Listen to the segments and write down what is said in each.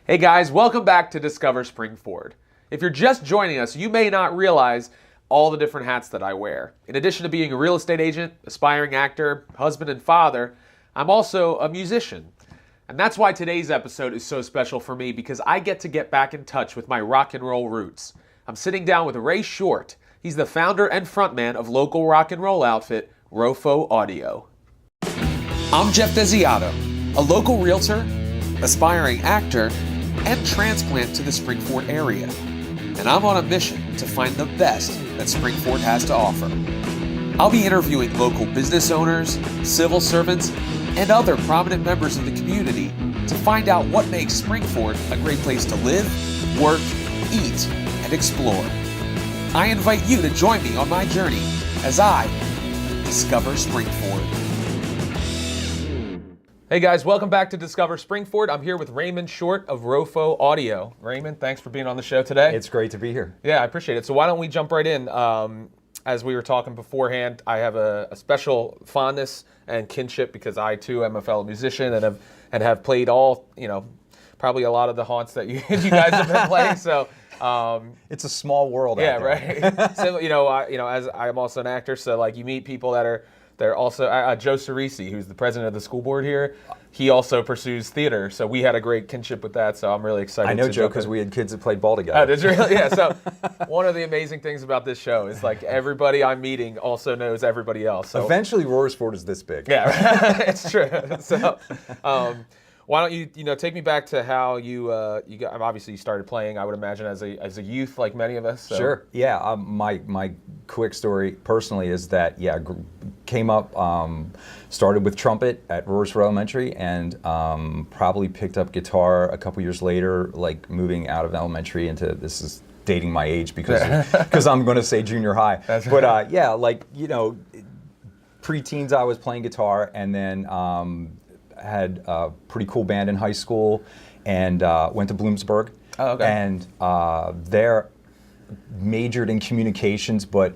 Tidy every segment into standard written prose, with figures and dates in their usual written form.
Hey guys, welcome back to Discover SPRINGFORD. If you're just joining us, you may not realize all the different hats that I wear. In addition to being a real estate agent, aspiring actor, husband and father, I'm also a musician. And that's why today's episode is so special for me, because I get back in touch with my rock and roll roots. I'm sitting down with Ray Short. He's the founder and frontman of local rock and roll outfit, Rofo Audio. I'm Geoff Desiato, a local realtor, aspiring actor, and transplant to the Springford area. And I'm on a mission to find the best that Springford has to offer. I'll be interviewing local business owners, civil servants, and other prominent members of the community to find out what makes Springford a great place to live, work, eat, and explore. I invite you to join me on my journey as I discover Springford. Hey guys, welcome back to Discover SPRINGFORD. I'm here with Raymond Short of Rofo Audio. Raymond, thanks for being on the show today. It's great to be here. Yeah, I appreciate it. So why don't we jump right in? As we were talking beforehand, I have a special fondness and kinship because I too am a fellow musician and have played all, probably a lot of the haunts that you guys have been playing. So it's a small world. Yeah, out there. right. So as I'm also an actor, so like you meet people that are. They're also, Joe Cerisi, who's the president of the school board here, he also pursues theater, so we had a great kinship with that, so I'm really excited. I know Joe because we had kids that played ball together. Oh, did you really? Yeah, so one of the amazing things about this show is like everybody I'm meeting also knows everybody else. So. Eventually, Royersford is this big. Yeah, right. It's true. So why don't you take me back to how you got, obviously you started playing, I would imagine, as a youth, like many of us. So. Sure. Yeah. My quick story personally is that came up, started with trumpet at Royersford Elementary, and probably picked up guitar a couple years later, like moving out of elementary into, this is dating my age because I'm going to say junior high. That's but right. Pre-teens I was playing guitar, and then had a pretty cool band in high school, and went to Bloomsburg. Oh, okay. And there majored in communications, but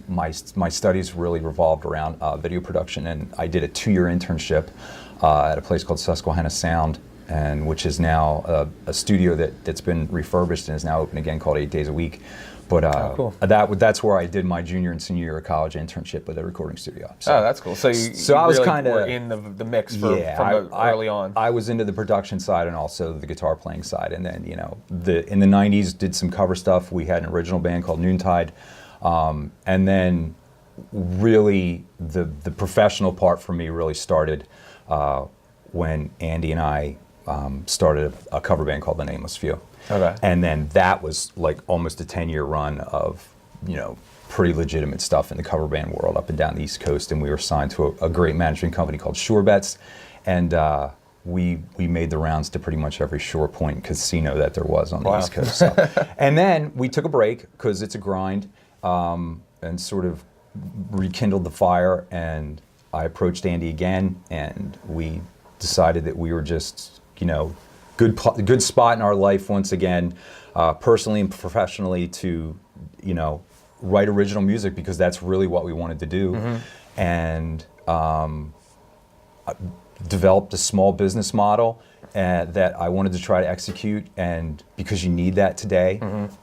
my studies really revolved around video production, and I did a 2-year internship at a place called Susquehanna Sound, and which is now a studio that's been refurbished and is now open again, called 8 Days a Week. But cool. That's where I did my junior and senior year of college internship with a recording studio. So, that's cool. So you I was really kind of were in the mix from early on. I was into the production side and also the guitar playing side. And then, in the 90s, did some cover stuff. We had an original band called Noontide. And then really the professional part for me really started when Andy and I started a cover band called The Nameless Few. Okay. And then that was like almost a 10-year run of, pretty legitimate stuff in the cover band world up and down the East Coast. And we were signed to a great management company called Shore Bets. And we made the rounds to pretty much every Shore Point casino that there was on the East Coast. So. And then we took a break because it's a grind, and sort of rekindled the fire. And I approached Andy again, and we decided that we were just, good spot in our life once again, personally and professionally, to write original music, because that's really what we wanted to do. Mm-hmm. And developed a small business model that I wanted to try to execute, and because you need that today. Mm-hmm.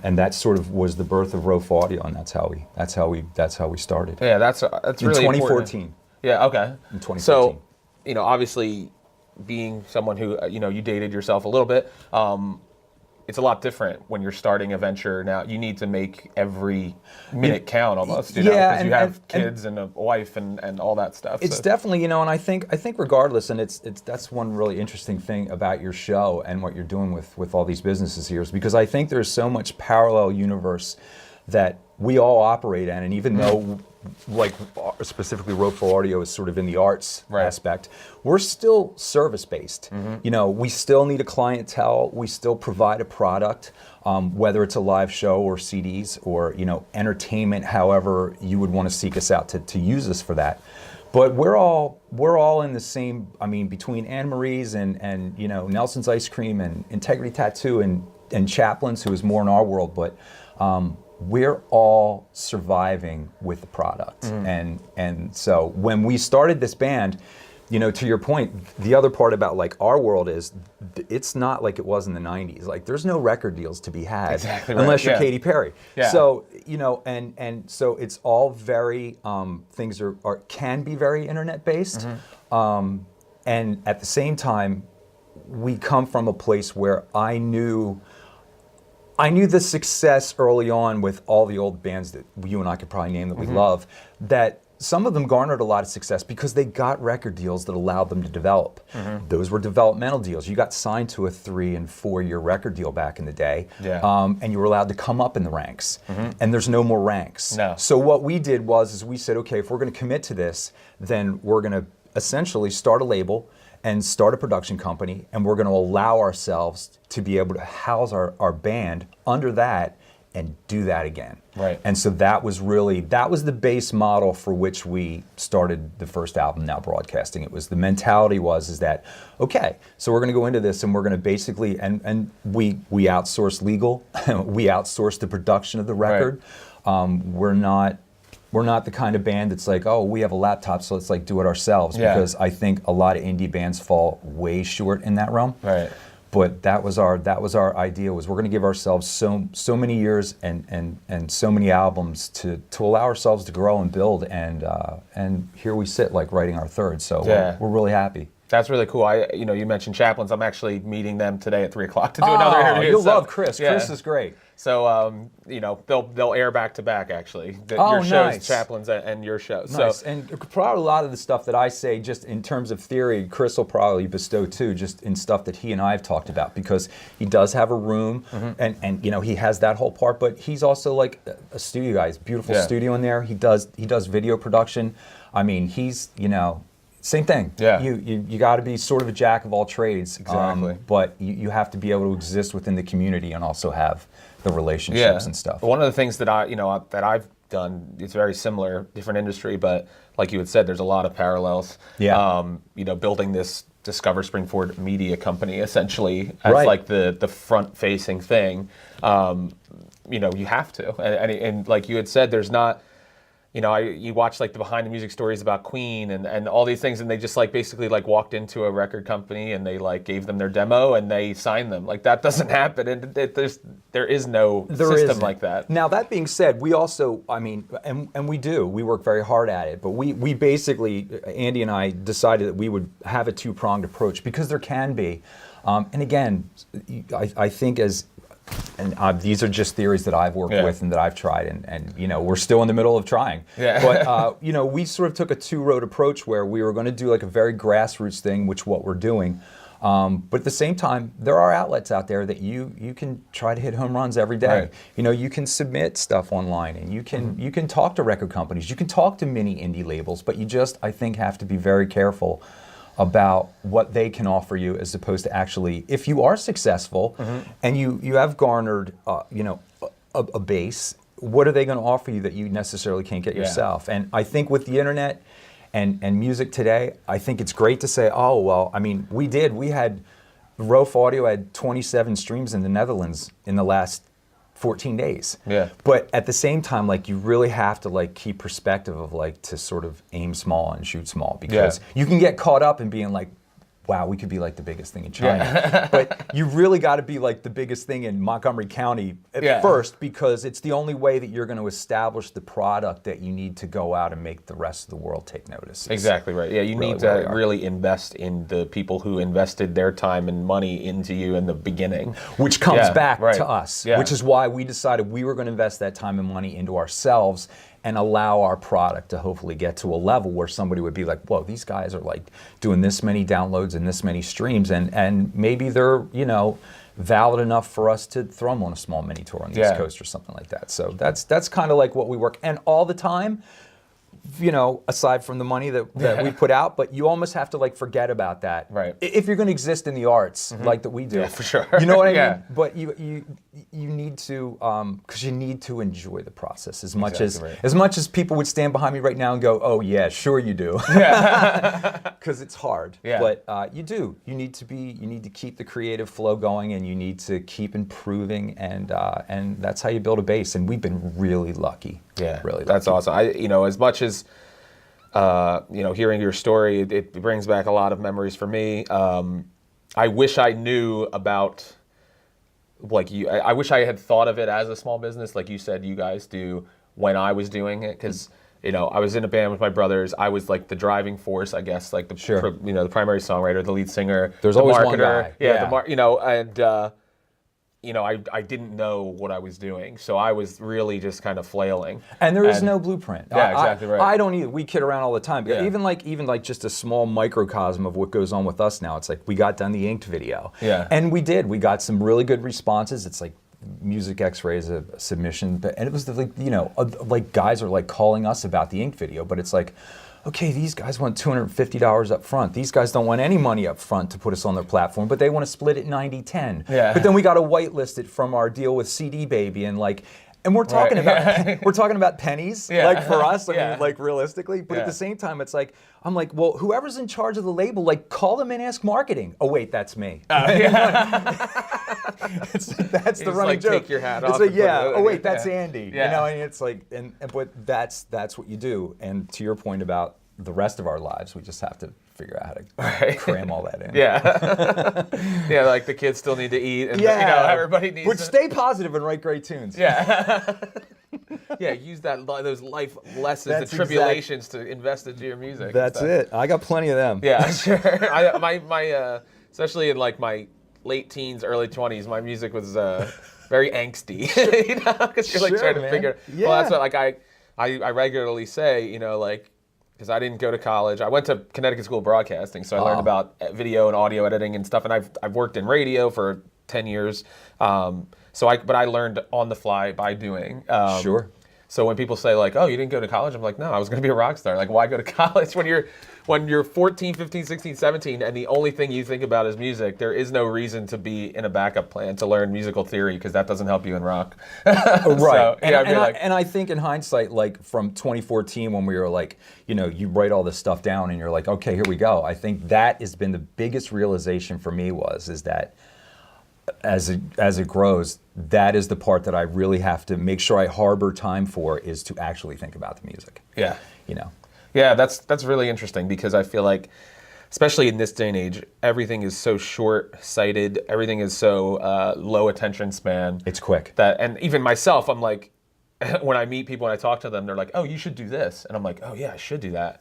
And that sort of was the birth of Rofo Audio, and that's how we started. Yeah, that's really in 2014. Important. Yeah, okay. In 2014. So, obviously, being someone who, you dated yourself a little bit, it's a lot different when you're starting a venture now. You need to make every minute count almost, because you have kids and a wife and all that stuff. It's definitely, and I think regardless, and that's one really interesting thing about your show and what you're doing with all these businesses here, is because I think there's so much parallel universe that we all operate in, and even though, like specifically Rofo Audio is sort of in the arts aspect, we're still service-based. Mm-hmm. We still need a clientele, we still provide a product, whether it's a live show or CDs or, entertainment, however you would want to seek us out to use us for that. But we're all in the same, between Anne Marie's and Nelson's Ice Cream and Integrity Tattoo and Chaplin's, who is more in our world, but we're all surviving with the product. Mm. And so when we started this band, to your point, the other part about like our world is it's not like it was in the 90s. Like there's no record deals to be had unless you're Katy Perry. Yeah. So, and so it's all very, things can be very internet based. And at the same time, we come from a place where I knew the success early on with all the old bands that you and I could probably name that we love, that some of them garnered a lot of success because they got record deals that allowed them to develop. Those were developmental deals. You got signed to a 3 and 4 year record deal back in the day, and you were allowed to come up in the ranks. And there's no more ranks. No. So what we did is we said, okay, if we're going to commit to this, then we're going to essentially start a label and start a production company, and we're going to allow ourselves to be able to house our band under that and do that again. Right. And so that was the base model for which we started the first album, Now Broadcasting. It was the mentality is that, okay, so we're going to go into this and we're going to basically, and we outsource legal, we outsource the production of the record. We're not the kind of band that's like, oh, we have a laptop, so let's like do it ourselves. Because I think a lot of indie bands fall way short in that realm. Right. But that was our idea, was we're going to give ourselves so many years and so many albums to allow ourselves to grow and build, and here we sit like writing our third. So we're really happy. That's really cool. You mentioned Chaplains. I'm actually meeting them today at 3 o'clock to do another interview. You'll love Chris. Yeah. Chris is great. So they'll air back to back actually. Your shows, nice. Chaplains, and your show. Nice. So and probably a lot of the stuff that I say, just in terms of theory, Chris will probably bestow too, just in stuff that he and I have talked about, because he does have a room, and he has that whole part. But he's also like a studio guy. He's a beautiful studio in there. He does video production. I mean, he's same thing. Yeah. You got to be sort of a jack of all trades. Exactly. But you have to be able to exist within the community and also have the relationships and stuff. One of the things that I've done, it's very similar, different industry, but like you had said, there's a lot of parallels. Yeah. Building this Discover SPRINGFORD media company essentially as like the front-facing thing. You have to, and like you had said, there's not. You watch like the behind the music stories about Queen and all these things, and they just like basically like walked into a record company and they like gave them their demo and they signed them. Like that doesn't happen, and there is no system like that. Now that being said, we also, and we work very hard at it, but we basically, Andy and I decided that we would have a two-pronged approach, because there can be, and again, I think and these are just theories that I've worked with and that I've tried, and we're still in the middle of trying. Yeah. But we sort of took a two-road approach where we were going to do like a very grassroots thing, which what we're doing. But at the same time, there are outlets out there that you can try to hit home runs every day. Right. You can submit stuff online, and you can talk to record companies, you can talk to mini indie labels, but you just, I think, have to be very careful about what they can offer you, as opposed to actually, if you are successful and you have garnered a base, what are they going to offer you that you necessarily can't get yourself? And I think with the internet and music today, I think it's great to say, oh well, we had Rofo Audio had 27 streams in the Netherlands in the last 14 days. Yeah. But at the same time, like, you really have to like keep perspective of like to sort of aim small and shoot small, because you can get caught up in being like, wow, we could be like the biggest thing in China. But you really got to be like the biggest thing in Montgomery County at first, because it's the only way that you're going to establish the product that you need to go out and make the rest of the world take notice. Exactly right. Yeah, you need to really invest in the people who invested their time and money into you in the beginning. Which comes back to us, which is why we decided we were going to invest that time and money into ourselves and allow our product to hopefully get to a level where somebody would be like, whoa, these guys are like doing this many downloads and this many streams, and maybe they're, valid enough for us to throw them on a small mini tour on the East Coast or something like that. So that's kind of like what we work, and all the time, aside from the money that we put out, but you almost have to like forget about that. Right. If you're going to exist in the arts like that we do. Yeah, for sure. You know what I mean? But you need to, because you need to enjoy the process as much as people would stand behind me right now and go, oh yeah, sure you do. Because it's hard. Yeah. But you do. You need to keep the creative flow going, and you need to keep improving, and that's how you build a base. And we've been really lucky. Yeah, really. That's awesome. As much as hearing your story, it brings back a lot of memories for me. I wish I knew about, like you, I wish I had thought of it as a small business, like you said you guys do when I was doing it, because I was in a band with my brothers. I was like the driving force, I guess, like the the primary songwriter, the lead singer, There's the always marketer, one guy. I didn't know what I was doing, so I was really just kind of flailing. And there is no blueprint. Yeah, exactly right. I don't either. We kid around all the time. Yeah. Even like just a small microcosm of what goes on with us now. It's like we got done the Inked video. Yeah. And we did. We got some really good responses. It's like Music X-Ray is a submission, and it was like guys are like calling us about the Inked video, but it's like, okay, these guys want $250 up front. These guys don't want any money up front to put us on their platform, but they want to split it 90-10. Yeah. But then we got to whitelist it from our deal with CD Baby, and we're talking about pennies, like for us, I mean, like realistically. But at the same time, it's like, I'm like, well, whoever's in charge of the label, like call them and ask marketing. Oh wait, that's me. That's the running like, joke. Take your hat off. It's like, and put it oh in. wait, that's Andy. Yeah. And it's like, but that's what you do. And to your point about the rest of our lives, we just have to figure out how to cram all that in. Yeah. Yeah, like the kids still need to eat, and everybody needs But stay positive and write great tunes. Yeah. Yeah, use those life lessons and tribulations to invest into your music. That's it. I got plenty of them. Yeah, sure. My especially in like my late teens, early 20s, my music was very angsty. Because you're like trying to figure. Yeah. Well, that's what I regularly say. Because I didn't go to college. I went to Connecticut School of Broadcasting, so I learned about video and audio editing and stuff. And I've worked in radio for 10 years. But I learned on the fly by doing. Sure. So when people say like, oh, you didn't go to college? I'm like, no, I was going to be a rock star. Like, why go to college when you're 14, 15, 16, 17, and the only thing you think about is music? There is no reason to be in a backup plan to learn musical theory, because that doesn't help you in rock. Right. So, and I think in hindsight, like from 2014 when we were like, you write all this stuff down and you're like, okay, here we go. I think that has been the biggest realization for me is that as it grows, that is the part that I really have to make sure I harbor time for, is to actually think about the music. Yeah. Yeah, that's really interesting, because I feel like, especially in this day and age, everything is so short-sighted. Everything is so low attention span. It's quick. And even myself, I'm like, when I meet people and I talk to them, they're like, oh, you should do this. And I'm like, oh yeah, I should do that.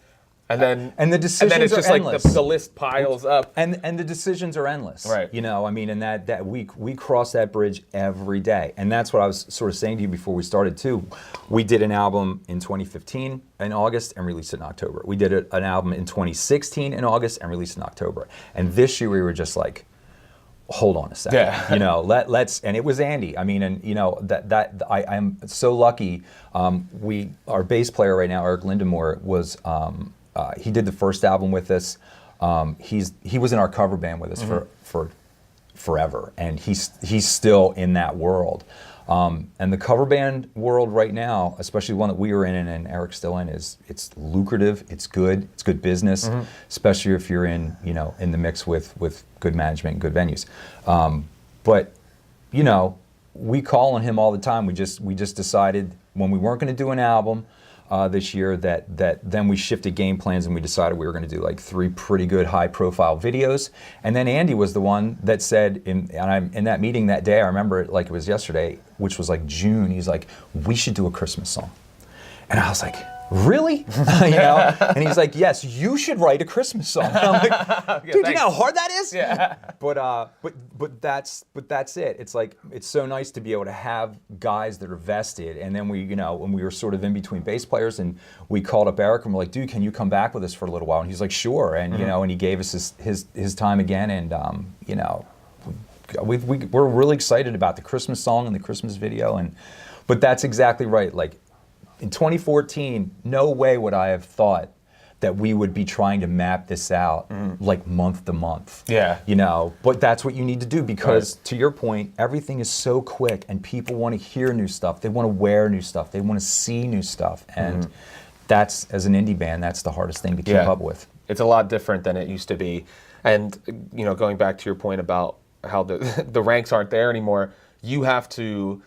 And the decisions it's just are like endless. the list piles up. And the decisions are endless. Right. And that we cross that bridge every day. And that's what I was sort of saying to you before we started too. We did an album in 2015 in August and released it in October. We did an album in 2016 in August and released it in October. And this year we were just like, hold on a second. Yeah. Let's, and it was Andy. I mean, and I'm so lucky. Our bass player right now, Eric Lindemore, was he did the first album with us. He was in our cover band with us for forever, and he's still in that world. And the cover band world right now, especially one that we were in and Eric's still in, it's lucrative, it's good business, especially if you're in the mix with good management and good venues. But we call on him all the time. We just decided when we weren't going to do an album this year that then we shifted game plans, and we decided we were going to do like 3 pretty good high-profile videos. And then Andy was the one that said, in that meeting that day, I remember it like it was yesterday, which was like June. He's like, we should do a Christmas song. And I was like, really? And he's like, yes, you should write a Christmas song. And I'm like, dude, you know how hard that is? Yeah. But that's it. It's like, it's so nice to be able to have guys that are vested. And then when we were sort of in between bass players, and we called up Eric and we're like, dude, can you come back with us for a little while? And he's like, sure. And and he gave us his time again. And we're really excited about the Christmas song and the Christmas video. But that's exactly right. Like, in 2014, no way would I have thought that we would be trying to map this out like month to month. Yeah. But that's what you need to do, because to your point, everything is so quick and people want to hear new stuff. They want to wear new stuff. They want to see new stuff. And that's, as an indie band, that's the hardest thing to keep up with. It's a lot different than it used to be. And, going back to your point about how the ranks aren't there anymore, you have to...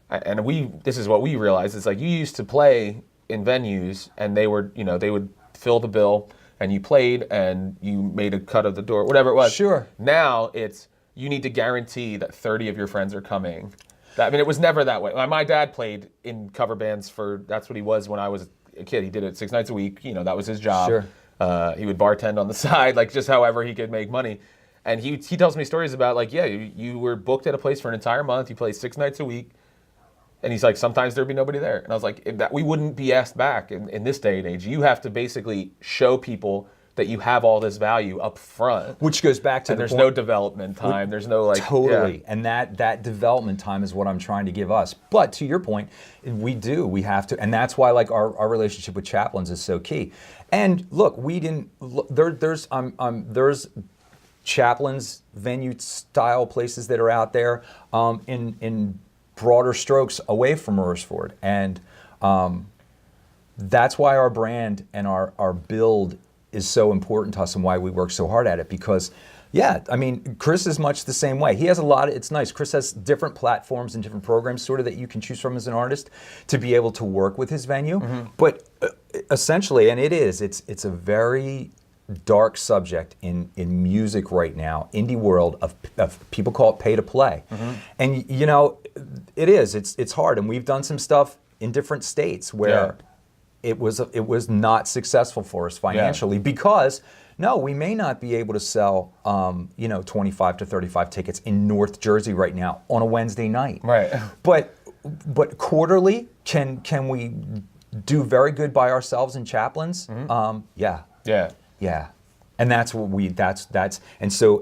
And this is what we realized. It's like, you used to play in venues, and they were, they would fill the bill, and you played, and you made a cut of the door, whatever it was. Sure. Now it's you need to guarantee that 30 of your friends are coming. It was never that way. My dad played in cover bands that's what he was when I was a kid. He did it 6 nights a week. That was his job. Sure. He would bartend on the side, like just however he could make money. And he tells me stories about like, you were booked at a place for an entire month. You played 6 nights a week. And he's like, sometimes there'd be nobody there. And I was like, we wouldn't be asked back in this day and age. You have to basically show people that you have all this value up front. Which goes back to there's no development time. There's no like... Totally. Yeah. And that development time is what I'm trying to give us. But to your point, we have to. And that's why like our relationship with Chaplains is so key. And look, there's Chaplains venue style places that are out there in broader strokes away from Royersford. And that's why our brand and our build is so important to us and why we work so hard at it. Because, Chris is much the same way. He has it's nice. Chris has different platforms and different programs sort of that you can choose from as an artist to be able to work with his venue. Mm-hmm. But essentially, and it's a very dark subject in music right now, indie world of people call it pay to play. Mm-hmm. And it's hard. And we've done some stuff in different states where it was not successful for us financially because we may not be able to sell 25 to 35 tickets in North Jersey right now on a Wednesday night. Right. But quarterly, can we do very good by ourselves in Chaplains? Mm-hmm. Yeah. And that's what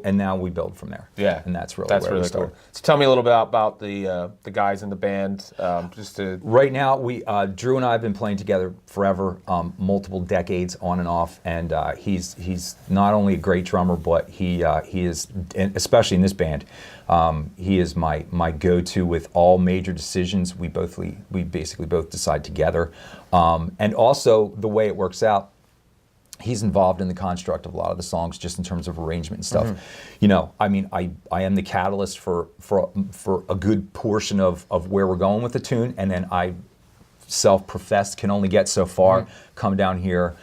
and now we build from there. Yeah. And that's really where we start. Cool. So tell me a little bit about the guys in the band, Right now, Drew and I have been playing together forever, multiple decades on and off, and he's not only a great drummer, but he is, especially in this band, he is my go-to with all major decisions. We basically both decide together, and also the way it works out. He's involved in the construct of a lot of the songs, just in terms of arrangement and stuff. Mm-hmm. I am the catalyst for a good portion of where we're going with the tune, and then I self-professed can only get so far. Mm-hmm. Come down here,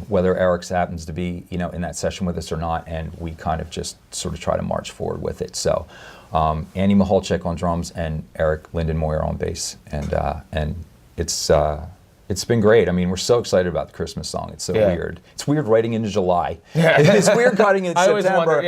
whether Eric happens to be in that session with us or not, and we kind of just sort of try to march forward with it. So, Andy Mahalchik on drums and Eric Lindenmoyer on bass, and it's been great. We're so excited about the Christmas song. It's so weird. It's weird writing into July. Yeah. It's weird cutting in September. I always wonder,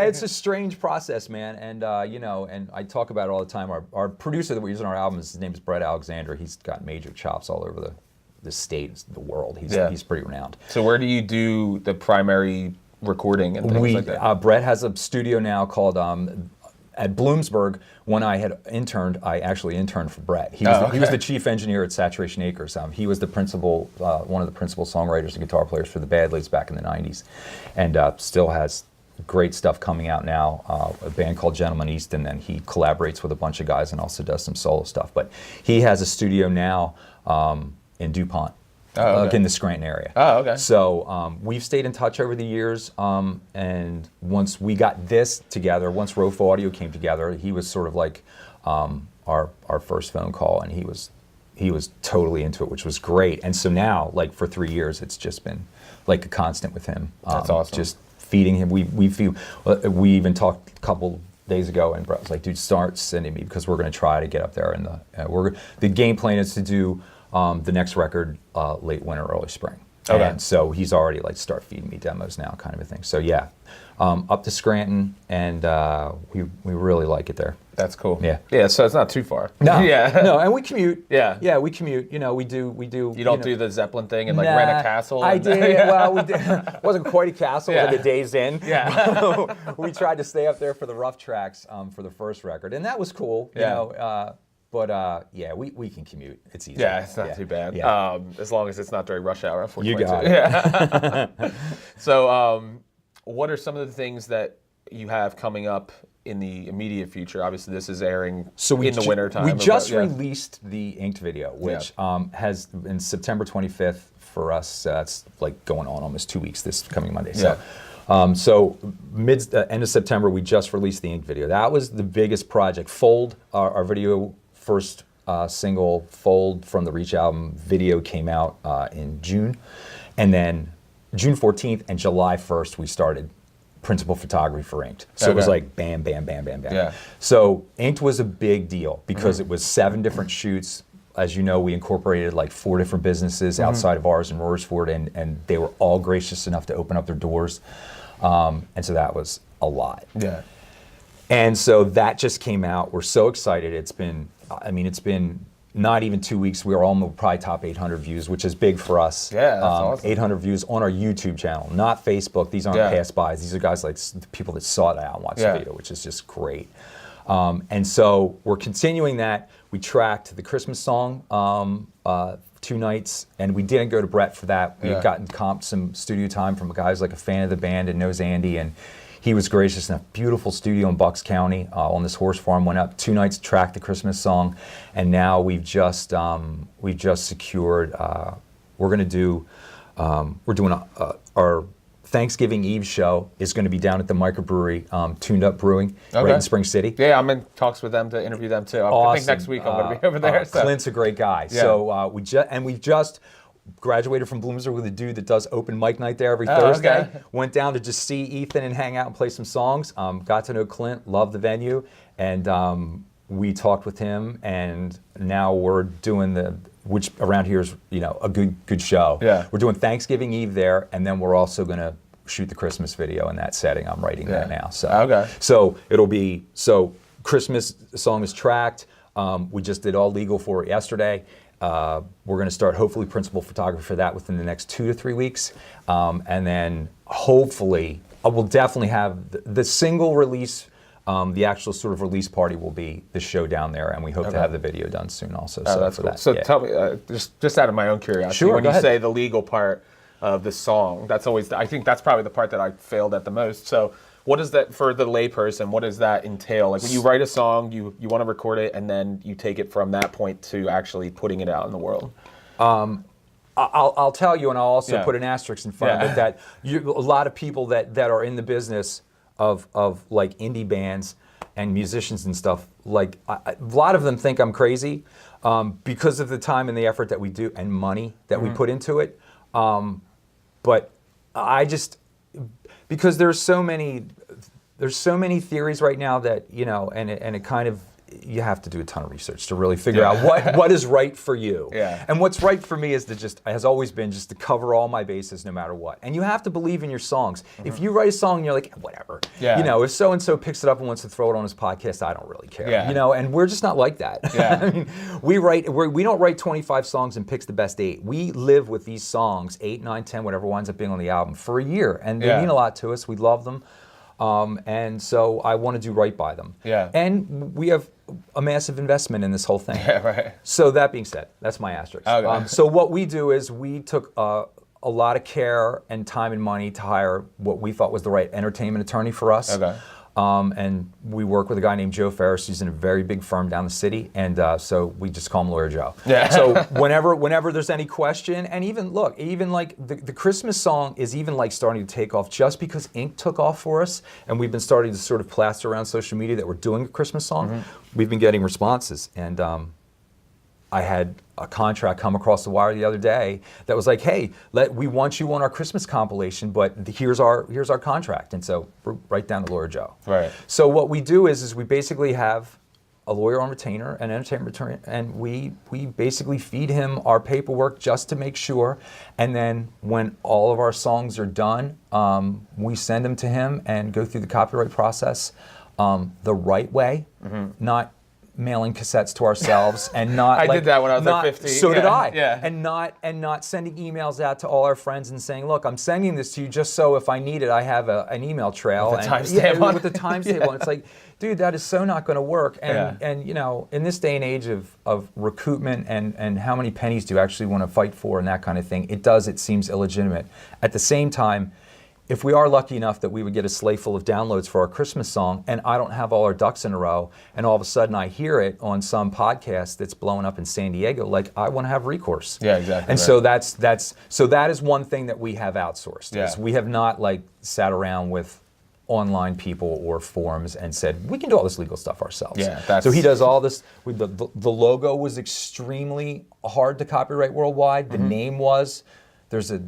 it's a strange process, man. And and I talk about it all the time. Our producer that we use on our album, his name is Brett Alexander. He's got major chops all over the state, the world. He's pretty renowned. So where do you do the primary recording and things like that? Brett has a studio now called at Bloomsburg. When I had interned, I actually interned for Brett. He was the chief engineer at Saturation Acres. He was the principal, one of the principal songwriters and guitar players for the Badleys back in the 90s, and still has great stuff coming out now. A band called Gentleman East, and then he collaborates with a bunch of guys and also does some solo stuff. But he has a studio now in DuPont. In the Scranton area. Oh, okay. So we've stayed in touch over the years, and once we got this together, once Rofo Audio came together, he was sort of like our first phone call, and he was totally into it, which was great. And so now, like for 3 years, it's just been like a constant with him. That's awesome. Just feeding him. We even talked a couple days ago, and Brett was like, "Dude, start sending me because we're going to try to get up there." And the game plan is to do the next record late winter, early spring. Okay. And so he's already like start feeding me demos now, kind of a thing. So up to Scranton, and we really like it there. That's cool. Yeah. Yeah. So it's not too far. No. Yeah. No, and we commute. Yeah. Yeah, we commute. We do. You don't do the Zeppelin thing and like rent a castle. I did. Well, we did. It wasn't quite a castle. It was like a day's inn. Yeah. We tried to stay up there for the rough tracks for the first record, and that was cool. But we can commute. It's easy. Yeah, it's not too bad. Yeah. As long as it's not during rush hour, unfortunately. You got it. Yeah. So, what are some of the things that you have coming up in the immediate future? Obviously, this is airing in the winter time. We just released the Inked video, which has been September 25th for us. It's like going on almost 2 weeks this coming Monday. So. So end of September, we just released the Inked video. That was the biggest project. Fold, our video first single, Fold from the Reach album video came out in June. And then June 14th and July 1st, we started principal photography for Inked. So it was like bam, bam, bam, bam, bam. Yeah. So Inked was a big deal because it was 7 different shoots. As you know, we incorporated like 4 different businesses outside of ours in Royersford, and they were all gracious enough to open up their doors. And so that was a lot. Yeah. And so that just came out. We're so excited. It's been not even 2 weeks. We were almost probably top 800 views, which is big for us. Yeah, that's awesome. 800 views on our YouTube channel, not Facebook. These aren't pass-bys. These are guys like the people that sought it out and watched the video, which is just great. And so we're continuing that. We tracked the Christmas song 2 nights, and we didn't go to Brett for that. We had gotten comped some studio time from a guy who's like a fan of the band and knows Andy, and he was gracious enough. Beautiful studio in Bucks County on this horse farm. Went up 2 nights, tracked the Christmas song, and now we've just secured. We're going to do. We're doing our Thanksgiving Eve show is going to be down at the microbrewery, Tuned Up Brewing, right in Spring City. Yeah, I'm in talks with them to interview them too. Awesome. I think next week I'm going to be over there. So. Clint's a great guy. Yeah. So we've just graduated from Bloomsburg with a dude that does open mic night there every Thursday. Okay. Went down to just see Ethan and hang out and play some songs. Got to know Clint, loved the venue, and we talked with him. And now we're doing which around here is a good show. Yeah. We're doing Thanksgiving Eve there, and then we're also going to shoot the Christmas video in that setting. I'm writing that now. So it'll be Christmas song is tracked. We just did all legal for it yesterday. We're going to start hopefully principal photography for that within the next 2 to 3 weeks, and then hopefully we'll definitely have the single release. The actual sort of release party will be the show down there, and we hope to have the video done soon also. Oh, that's cool. So tell me, just out of my own curiosity, when you say the legal part of the song, that's always, I think that's probably the part that I failed at the most. So what is that for the layperson? What does that entail? Like when you write a song, you want to record it, and then you take it from that point to actually putting it out in the world. I'll tell you, and I'll also put an asterisk in front of it, that a lot of people that are in the business of like indie bands and musicians and stuff, like a lot of them think I'm crazy because of the time and the effort that we do and money that we put into it. But I just, because there's so many theories right now that, and it kind of, you have to do a ton of research to really figure out what is right for you. Yeah. And what's right for me is has always been just to cover all my bases no matter what. And you have to believe in your songs. If you write a song and you're like, whatever, if so-and-so picks it up and wants to throw it on his podcast, I don't really care. And we're just not like that. I mean, we don't write 25 songs and picks the best 8. We live with these songs, 8, 9, 10, whatever winds up being on the album, for a year. And they mean a lot to us. We love them. And so I want to do right by them. Yeah. And we have a massive investment in this whole thing. Yeah, right. So that being said, that's my asterisk. Okay. So what we do is we took a lot of care and time and money to hire what we thought was the right entertainment attorney for us. Okay. And we work with a guy named Joe Ferris, who's in a very big firm down the city, and so we just call him Lawyer Joe. Yeah. So whenever there's any question, and even like the Christmas song is even like starting to take off just because Ink took off for us, and we've been starting to sort of plaster around social media that we're doing a Christmas song. We've been getting responses, and I had a contract come across the wire the other day that was like, hey, we want you on our Christmas compilation, but here's our contract. And so we're right down to Lawyer Joe. Right. So what we do is we basically have a lawyer on retainer, an entertainment attorney, and we basically feed him our paperwork just to make sure. And then when all of our songs are done, we send them to him and go through the copyright process the right way, not mailing cassettes to ourselves and not. I did that when I was like 15. So did I. Yeah. And not sending emails out to all our friends and saying, look, I'm sending this to you just so if I need it, I have an email trail. With a timestamp on it. With the timestamp on it. It's like, dude, that is so not going to work. And in this day and age of recoupment and how many pennies do you actually want to fight for and that kind of thing, it seems illegitimate. At the same time, if we are lucky enough that we would get a sleigh full of downloads for our Christmas song, and I don't have all our ducks in a row, and all of a sudden I hear it on some podcast that's blowing up in San Diego, like I want to have recourse. Yeah, exactly. And so that is one thing that we have outsourced. Yeah. Is we have not sat around with online people or forums and said we can do all this legal stuff ourselves. Yeah, so he does all this. The logo was extremely hard to copyright worldwide. The name was. there's a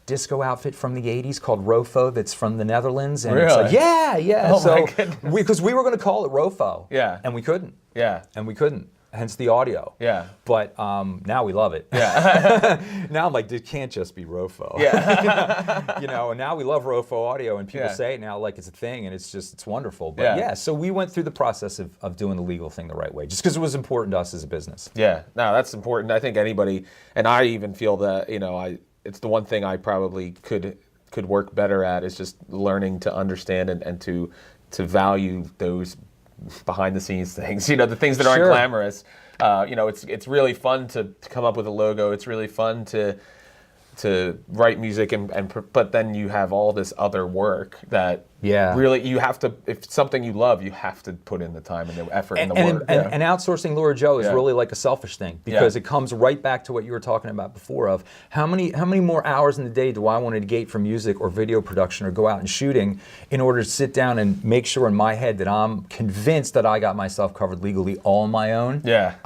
disco outfit from the 80s called Rofo that's from the Netherlands. And Really? it's like, yeah. Oh, so my goodness. because we were going to call it Rofo. Yeah. And we couldn't. Yeah. And we couldn't. Hence the audio. Yeah. But now we love it. Yeah. Now I'm like, it can't just be Rofo. Yeah. You know, and now we love Rofo audio, and people Yeah. say it now like it's a thing, and it's wonderful. But yeah, so we went through the process of doing the legal thing the right way, just because it was important to us as a business. Yeah. No, that's important. I think anybody, and I even feel that, you know, it's the one thing I probably could work better at is just learning to understand and to value those behind the scenes things, you know, the things that aren't glamorous. You know, it's really fun to come up with a logo. It's really fun to write music but then you have all this other work that really you have to, if it's something you love, you have to put in the time and the effort and the work. And outsourcing Laura Joe is really like a selfish thing, because it comes right back to what you were talking about before of how many more hours in the day do I want to negate from music or video production or go out and shooting in order to sit down and make sure in my head that I'm convinced that I got myself covered legally all on my own. Yeah.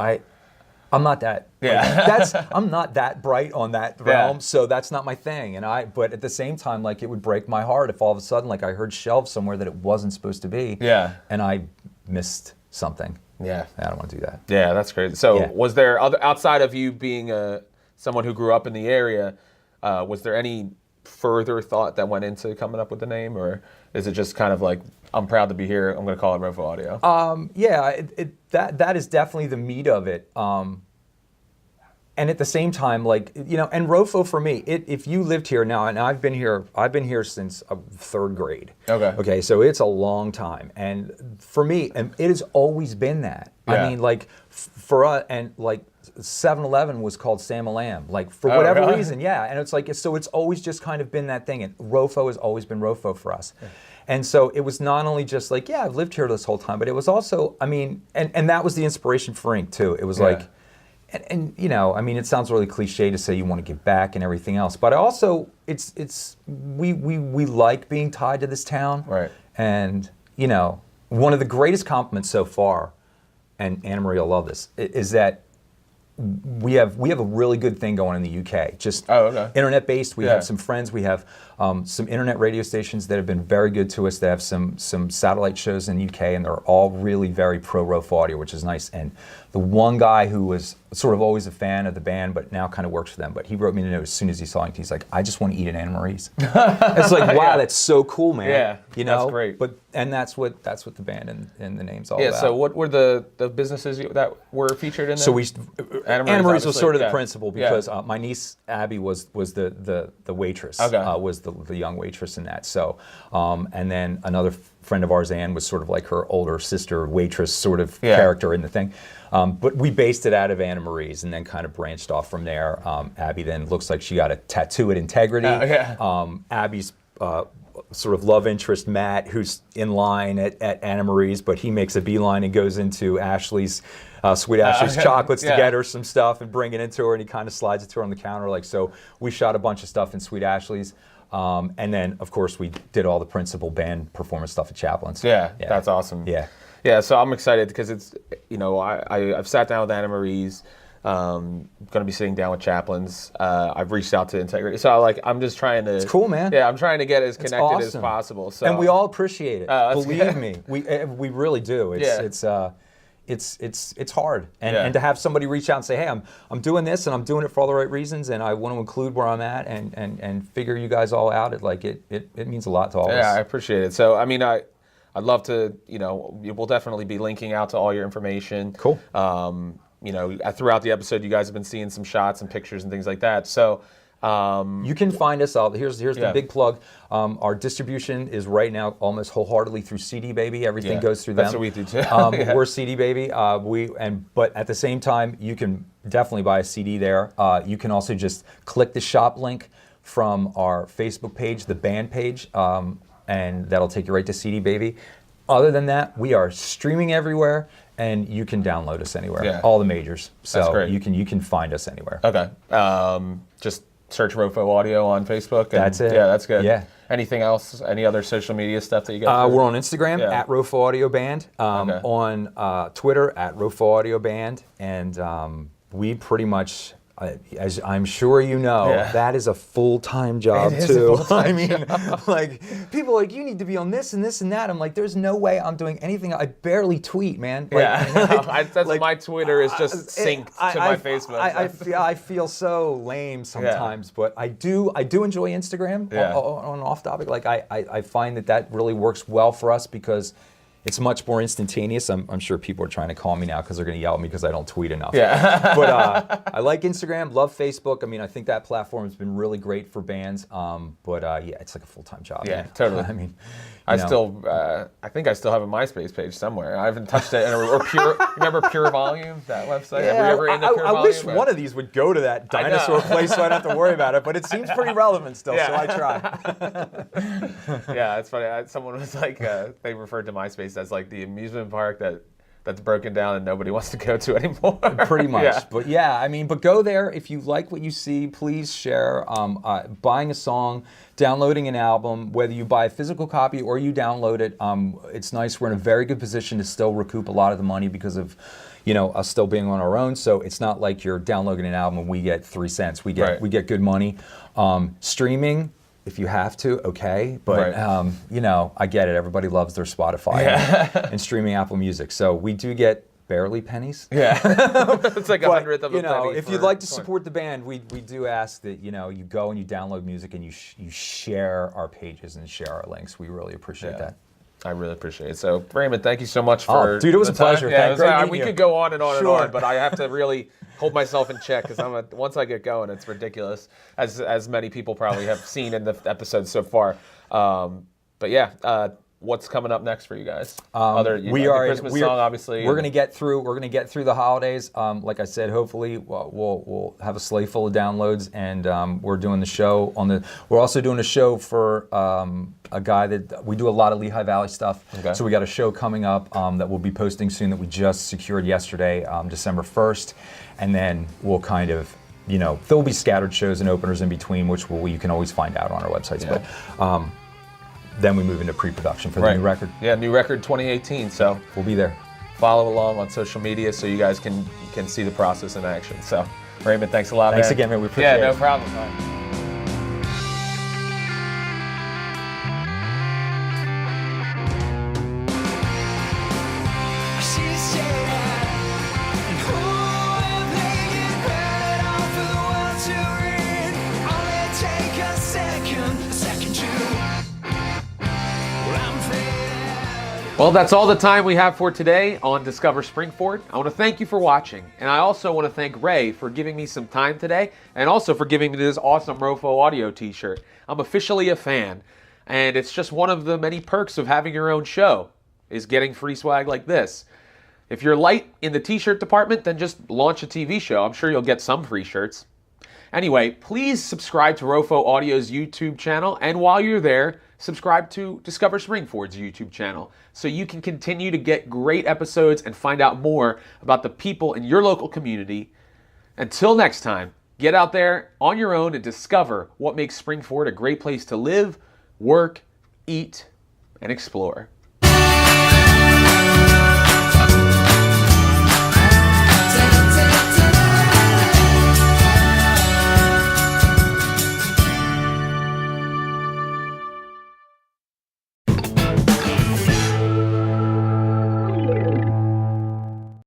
I'm not that. I'm not that bright on that realm, so that's not my thing. But at the same time, like, it would break my heart if all of a sudden, like, I heard shelves somewhere that it wasn't supposed to be. Yeah. And I missed something. Yeah. I don't want to do that. Yeah, that's crazy. So was there outside of you being someone who grew up in the area, was there any further thought that went into coming up with the name, or is it just kind of like, I'm proud to be here, I'm going to call it Rofo Audio? That is definitely the meat of it. And at the same time, like, you know, and Rofo for me, if you lived here now, and I've been here since third grade. Okay, so it's a long time, and for me, it has always been that. I mean, like, for us, and like 7-Eleven was called Sam a Lamb, like, for whatever reason, and it's like, so it's always just kind of been that thing, and Rofo has always been Rofo for us. And so it was not only just like, I've lived here this whole time, but it was also, I mean, and that was the inspiration for Ink too. It was like, and you know, I mean, it sounds really cliche to say you want to give back and everything else, but I also, we like being tied to this town. Right. And, you know, one of the greatest compliments so far, and Anna Marie will love this, is that we have a really good thing going in the UK. Just internet based. We have some friends. We have some internet radio stations that have been very good to us. They have some satellite shows in the UK, and they're all really very pro Rofo Audio, which is nice. And the one guy who was sort of always a fan of the band, but now kind of works for them, but he wrote me a note as soon as he saw it. He's like, I just want to eat at Anna Marie's. It's like, wow, that's so cool, man. Yeah, you know, that's great. But that's what the band and the name's all about. Yeah. So what were the businesses that were featured in there? So Anna Marie's was sort of the principal, because my niece Abby was the waitress. Was the young waitress in that. So and then another friend of ours, Ann, was sort of like her older sister waitress sort of character in the thing. But we based it out of Anna Marie's and then kind of branched off from there. Abby then looks like she got a tattoo at Integrity. Abby's sort of love interest, Matt, who's in line at Anna Marie's, but he makes a beeline and goes into Ashley's, Sweet Ashley's chocolates to get her some stuff and bring it into her, and he kind of slides it to her on the counter. Like, so we shot a bunch of stuff in Sweet Ashley's. And then, of course, we did all the principal band performance stuff at Chaplin's. Yeah. That's awesome. Yeah, so I'm excited because it's, you know, I've sat down with Anna Marie's, going to be sitting down with Chaplin's. I've reached out to Integrity. So, I'm just trying to... It's cool, man. Yeah, I'm trying to get as connected as possible. So. And we all appreciate it. Believe me. We really do. It's hard. And to have somebody reach out and say, hey, I'm doing this, and I'm doing it for all the right reasons, and I want to include where I'm at and figure you guys all out, it means a lot to all of us. Yeah, I appreciate it. So, I mean, I'd love to, you know, we'll definitely be linking out to all your information. Cool. You know, throughout the episode, you guys have been seeing some shots and pictures and things like that. So, you can find us out. Here's the big plug. Our distribution is right now almost wholeheartedly through CD Baby. Everything goes through them. That's what we do too. We're CD Baby. But at the same time, you can definitely buy a CD there. You can also just click the shop link from our Facebook page, the band page, and that'll take you right to CD Baby. Other than that, we are streaming everywhere, and you can download us anywhere. All the majors. So that's great. you can find us anywhere. Okay. Just search Rofo Audio on Facebook. That's it. Yeah, that's good. Yeah. Anything else? Any other social media stuff that you got? We're on Instagram at Rofo Audio Band. On Twitter at Rofo Audio Band, and we pretty much as I'm sure you know, that is a full-time job It is too. a full-time I mean, like people are like, you need to be on this and this and that. I'm like, there's no way I'm doing anything. I barely tweet, man. Like, that's my Twitter is just synced to my Facebook. I feel so lame sometimes, but I do enjoy Instagram on off topic. Like I find that really works well for us because it's much more instantaneous. I'm sure people are trying to call me now because they're going to yell at me because I don't tweet enough. Yeah. But I like Instagram, love Facebook. I mean, I think that platform has been really great for bands. But yeah, it's like a full-time job. Yeah, man. totally. I mean, I think I still have a MySpace page somewhere. I haven't touched it. Or Pure, remember Pure Volume, that website? Yeah, Have we ever into Pure I Volume? wish one of these would go to that dinosaur place so I don't have to worry about it. But it seems pretty relevant still, so I try. Yeah, it's funny. Someone was like, they referred to MySpace as like the amusement park that's broken down and nobody wants to go to anymore. Pretty much. Yeah. But yeah, I mean, but go there. If you like what you see, please share. Buying a song, downloading an album, whether you buy a physical copy or you download it, it's nice. We're in a very good position to still recoup a lot of the money because of, us still being on our own. So it's not like you're downloading an album and we get 3 cents. We get good money. Streaming, if you have to, okay. But, I get it. Everybody loves their Spotify and streaming Apple Music. So we do get barely pennies. Yeah. It's like 1/100 of a penny. If you'd like to support the band, we do ask that, you go and you download music and you share our pages and share our links. We really appreciate that. I really appreciate it. So, Raymond, thank you so much for dude, it was a pleasure. Yeah, we could go on and on and Sure. on, but I have to really hold myself in check because once I get going, it's ridiculous, as many people probably have seen in the episodes so far. But yeah, what's coming up next for you guys? The Christmas song, obviously. We're gonna get through the holidays. Like I said, hopefully we'll have a slate full of downloads, and we're doing the show We're also doing a show for a guy that we do a lot of Lehigh Valley stuff. Okay. So we got a show coming up that we'll be posting soon that we just secured yesterday, December 1st, and then we'll kind of. There'll be scattered shows and openers in between, which you can always find out on our websites. Yeah. But then we move into pre-production for the new record. Yeah, new record 2018. So we'll be there. Follow along on social media so you guys can see the process in action. So, Raymond, thanks a lot, Thanks again, man. We appreciate it. Yeah, no problem. All right. Well, that's all the time we have for today on Discover Springford. I want to thank you for watching, and I also want to thank Ray for giving me some time today, and also for giving me this awesome Rofo audio t-shirt. I'm officially a fan, and it's just one of the many perks of having your own show, is getting free swag like this. If you're light in the t-shirt department, then just launch a TV show. I'm sure you'll get some free shirts. Anyway, please subscribe to Rofo Audio's YouTube channel, and while you're there, subscribe to Discover Springford's YouTube channel so you can continue to get great episodes and find out more about the people in your local community. Until next time, get out there on your own and discover what makes Springford a great place to live, work, eat, and explore.